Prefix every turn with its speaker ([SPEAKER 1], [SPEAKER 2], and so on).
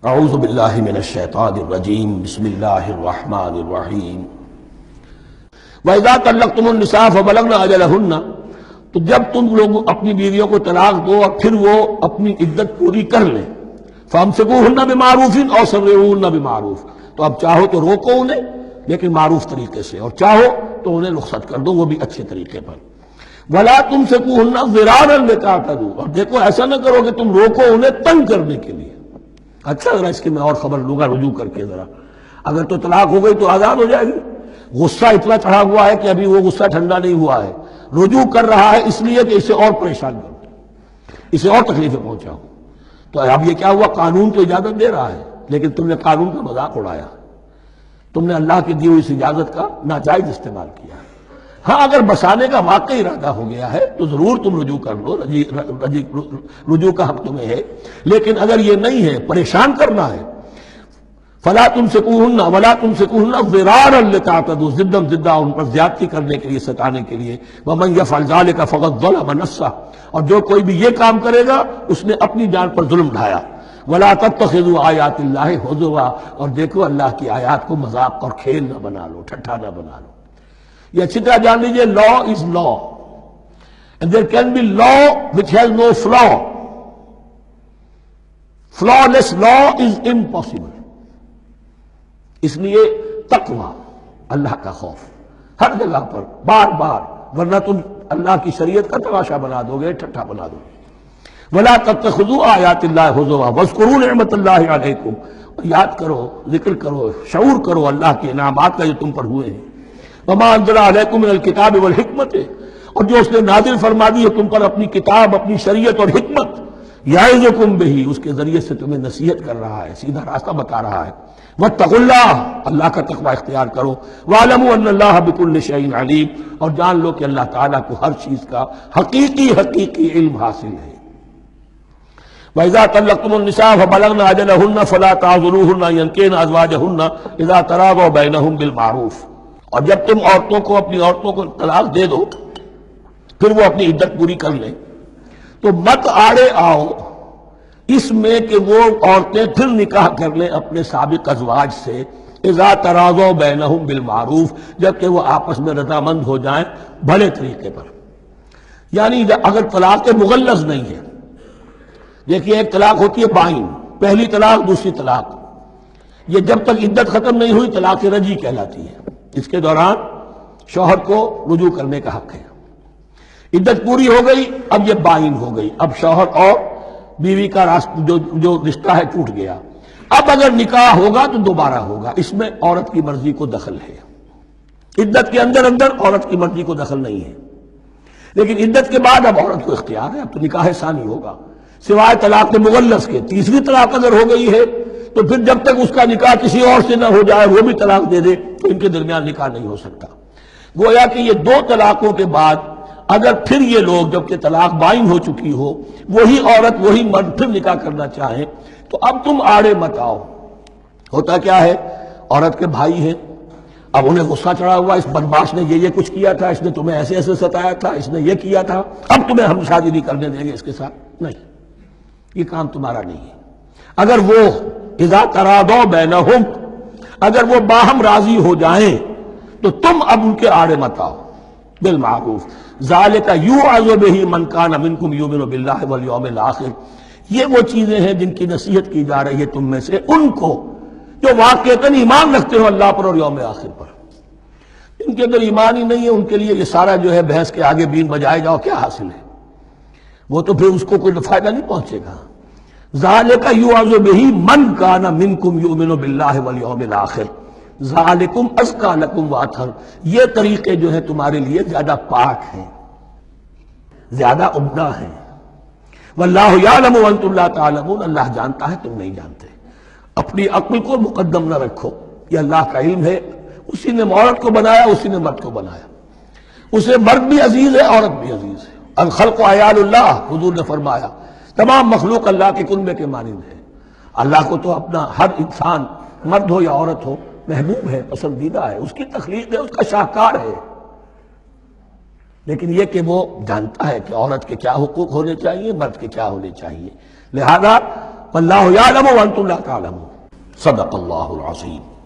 [SPEAKER 1] اعوذ باللہ من الشیطان الرجیم بسم اللہ الرحمن الرحیم وَإِذَا طَلَّقْتُمُ النِّسَاءَ فَبَلَغْنَ أَجَلَهُنَّ، تو جب تم لوگ اپنی بیویوں کو طلاق دو اور پھر وہ اپنی عدت پوری کر لیں، فَأَمْسِكُوهُنَّ بِمَعْرُوفٍ أَوْ سَرِّحُوهُنَّ بِمَعْرُوفٍ، تو اب چاہو تو روکو انہیں لیکن معروف طریقے سے، اور چاہو تو انہیں رخصت کر دو وہ بھی اچھے طریقے پر۔ وَلَا تُمْسِكُوهُنَّ ضِرَارًا لِتَعْتَدُوا، اور دیکھو ایسا نہ کرو کہ تم روکو انہیں تنگ کرنے کے لیے۔ اچھا ذرا اس کی میں اور خبر لوں گا رجوع کر کے، ذرا اگر تو طلاق ہو گئی تو آزاد ہو جائے گی، غصہ اتنا چڑھا ہوا ہے کہ ابھی وہ غصہ ٹھنڈا نہیں ہوا ہے، رجوع کر رہا ہے اس لیے کہ اسے اور پریشان کرو، اسے اور تکلیفیں پہنچاؤ۔ تو اب یہ کیا ہوا، قانون تو اجازت دے رہا ہے لیکن تم نے قانون کا مذاق اڑایا، تم نے اللہ کی دی ہوئی اس اجازت کا ناجائز استعمال کیا۔ ہاں اگر بسانے کا واقعی ارادہ ہو گیا ہے تو ضرور تم رجوع کر لو، رجوع کا حق تمہیں ہے، لیکن اگر یہ نہیں ہے، پریشان کرنا ہے، فلا تمسکوہن ولا تمسکوہن ضرارا لتعتدوا، ضدہ ان پر زیادتی کرنے کے لیے، ستانے کے لیے۔ ومن یفعل ذلک فقد ظلم نفسہ، اور جو کوئی بھی یہ کام کرے گا اس نے اپنی جان پر ظلم ڈھایا۔ ولا تتخذوا آیات اللہ ہزوا، اور دیکھو اللہ کی آیات کو مذاق اور کھیل نہ بنا لو، ٹھٹھا نہ بنا لو۔ یہ اچھی طرح جان لیجیے، لا از لا and there can be law which has no flaw. Flawless law is impossible. اس لیے تقوی، اللہ کا خوف ہر جگہ پر بار بار، ورنہ تم اللہ کی شریعت کا تماشا بنا دو گے، ٹھٹھا بنا دو گے۔ وَلَا تَتَّخِذُوا آیَاتِ اللَّهِ هُزُوًا وَاذْكُرُوا نِعْمَتَ اللَّهِ عَلَيْكُمْ، اور یاد کرو، ذکر کرو، شعور کرو اللہ کے انعامات کا جو تم پر ہوئے ہیں۔ وَمَا أَنزَلَ عَلَيْكُم مِّنَ الْكِتَابِ وَالْحِكْمَةِ، اور جو اس نے نازل فرما دی ہے تم پر اپنی کتاب، اپنی شریعت اور حکمت، یعظکم بہ، اس کے ذریعے سے تمہیں نصیحت کر رہا ہے، سیدھا راستہ بتا رہا ہے۔ واتقوا اللہ، اللہ کا تقوی اختیار کرو۔ واعلموا ان اللہ بكل شیء علیم، اور جان لو کہ اللہ تعالیٰ کو ہر چیز کا حقیقی علم حاصل ہے۔ وَإِذَا طَلَّقْتُمُ النِّسَاءَ فَبَلَغْنَ أَجَلَهُنَّ فَلَا تَعْضُلُوهُنَّ أَن يَنكِحْنَ أَزْوَاجَهُنَّ إِذَا تَرَاضَوْا بَيْنَهُم بِالْمَعْرُوفِ، اور جب تم اپنی عورتوں کو طلاق دے دو پھر وہ اپنی عدت پوری کر لیں، تو مت آڑے آؤ اس میں کہ وہ عورتیں پھر نکاح کر لیں اپنے سابق ازواج سے، اذا تراضوا بینہم بالمعروف، جبکہ وہ آپس میں رضامند ہو جائیں بھلے طریقے پر۔ یعنی اگر طلاق مغلظ نہیں ہے، دیکھیے ایک طلاق ہوتی ہے بائن، پہلی طلاق، دوسری طلاق، یہ جب تک عدت ختم نہیں ہوئی طلاق رجعی کہلاتی ہے۔ اس کے دوران شوہر کو رجوع کرنے کا حق ہے۔ عدت پوری ہو گئی، اب یہ بائن ہو گئی، اب شوہر اور بیوی کا جو رشتہ ہے ٹوٹ گیا۔ اب اگر نکاح ہوگا تو دوبارہ ہوگا، اس میں عورت کی مرضی کو دخل ہے۔ عدت کے اندر عورت کی مرضی کو دخل نہیں ہے، لیکن عدت کے بعد اب عورت کو اختیار ہے، اب تو نکاح ثانی ہوگا، سوائے طلاق مغلظ کے۔ تیسری طلاق اگر ہو گئی ہے تو پھر جب تک اس کا نکاح کسی اور سے نہ ہو جائے، وہ بھی طلاق دے دے، تو ان کے درمیان نکاح نہیں ہو سکتا۔ گویا کہ یہ دو طلاقوں کے بعد اگر پھر یہ لوگ جبکہ طلاق بائن ہو چکی ہو، وہی عورت وہی مرد پھر نکاح کرنا چاہیں تو اب تم آڑے مت آؤ۔ ہوتا کیا ہے، عورت کے بھائی ہیں، اب انہیں غصہ چڑھا ہوا، اس بدماش نے یہ کچھ کیا تھا، اس نے تمہیں ایسے ستایا تھا، اس نے یہ کیا تھا، اب تمہیں ہم شادی نہیں کرنے دیں گے اس کے ساتھ۔ نہیں، یہ کام تمہارا نہیں ہے۔ اگر وہ اذا تراضوا بینہم، اگر وہ باہم راضی ہو جائیں تو تم اب ان کے آڑے مت آؤ، بالمعروف۔ ذالک یوعظ بہ من کان منکم یؤمن باللہ والیوم الآخر، یہ وہ چیزیں ہیں جن کی نصیحت کی جا رہی ہے تم میں سے ان کو جو واقعتاً ایمان رکھتے ہو اللہ پر اور یوم آخر پر۔ ان کے اگر ایمان ہی نہیں ہے، ان کے لیے یہ سارا جو ہے بحث کے آگے بین بجائے جاؤ کیا حاصل ہے، وہ تو پھر اس کو کوئی فائدہ نہیں پہنچے گا۔ ذالک یوعظ بہ من کان منکم یؤمن باللہ والیوم الآخر ذالکم ازکی لکم واطہر، یہ طریقے جو ہیں تمہارے لیے زیادہ پاک ہیں، زیادہ عمدہ ہیں۔ واللہ یعلم وانتم لا تعلمون، اللہ جانتا ہے تم نہیں جانتے۔ اپنی عقل کو مقدم نہ رکھو، یہ اللہ کا علم ہے، اسی نے عورت کو بنایا، اسی نے مرد کو بنایا، اسے مرد بھی عزیز ہے، عورت بھی عزیز ہے۔ الخلق عیال اللہ، حضور نے فرمایا تمام مخلوق اللہ کے کنبے کے مانند ہے۔ اللہ کو تو اپنا ہر انسان، مرد ہو یا عورت ہو، محبوب ہے، پسندیدہ ہے، اس کی تخلیق ہے، اس کا شاہکار ہے، لیکن یہ کہ وہ جانتا ہے کہ عورت کے کیا حقوق ہونے چاہیے، مرد کے کیا ہونے چاہیے۔ لہذا واللہ یعلم وانتم لا تعلمون۔ صدق اللہ العظیم۔